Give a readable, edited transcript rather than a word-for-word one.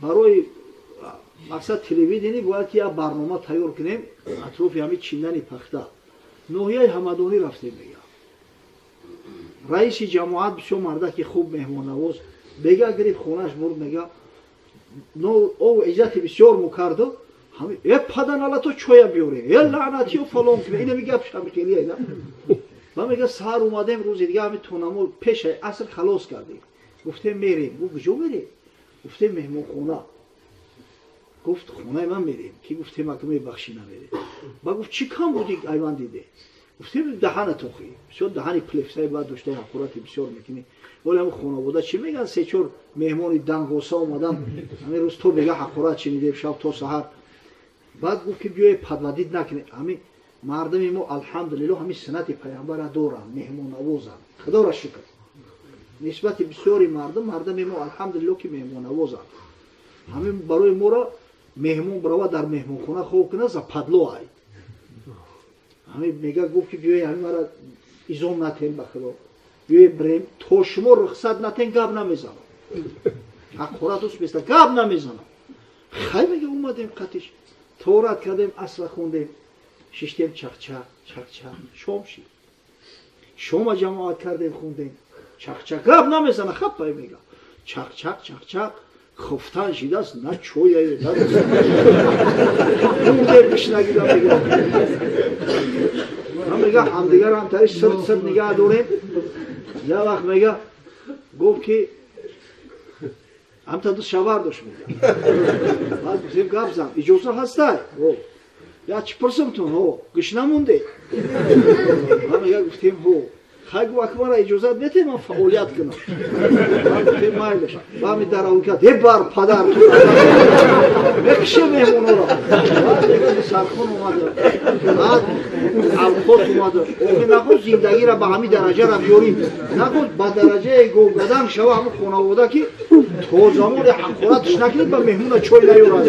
برای مقصد تلویزیونی باید که یک برنامه تیار کنیم اطراف همین چیندن پخته نوحیه همدانی رفتیم میگه رئیس جماعت بسیار مرده که خوب مهمان نواز بگه گرید خونش برد میگه او عزت بسیار مکردو همین یه پدن حالا تو چویا بیاره یه لعنتی و فلان کنه اینه میگه شب خیلی اینا و میگه سهر اومدیم روز دیگه همین تونمو پیش عصر خلاص کردیم گفتیم میریم گفت کجا میریم گفتیم مهمان خونه گفت خونه من میریم کی گفت محکمه بخشی نمیره با گفت چی کم بودی ایوان دیده گفتیم دهن توخی بسیار دهنی پلفسای بعد داشته حقورتی بسیار میکنی ولی هم خانواده چی میگن سه چهار مهمان دنگوسا اومدن همین روز تو بگه حقورت چی میده شب تا سحر بعد گفت که بیای پدودید نکنه همین مردم ما الحمدلله همین سنت پیامبر دارن مهمان نوازن خدا را شکر نسبت بسیاری مردم ما الحمدلله که مهمان نوازن همین برای ما را مهمون برای در مهمون خونه خوب کنه ز پدلو ای همین میگه گفت که بیای همین مرا ایزون نتین بخدا بیای بریم تو شما رخصت نتین گپ نمیزنم حقورت است بیست گپ نمیزنم خیلی میگه اومدیم قطیش تورات کردیم اصل خوندیم ششتیم چق چق شام شید شما جماعت کردیم خوندیم چق گپ نمیزنه خب میگه چق خفتن شده است نه چویه نه اون پیش نگیدم میگه هم میگه همدیگر هم تایش سرد نگه داریم یه وقت میگه گفت که هم تا دو شوار داشت میگه بعد گفتیم گپ زن اجازه هسته یا چی پرسم تون گوش نمونده هم میگه گفتیم خیلی وقت مرا اجازت بده من فعالیت کنم من مایلش و می در اون کرد یه بار پدر تو بکشه مهمونو را بعد سرخون اومده بعد الخوت اومده اوه نخود زندگی را به همین درجه را بیاریم نخود به درجه گوگدن شو همون خانواده که تو زمان حقورتش نکنید به مهمون چوی نیورد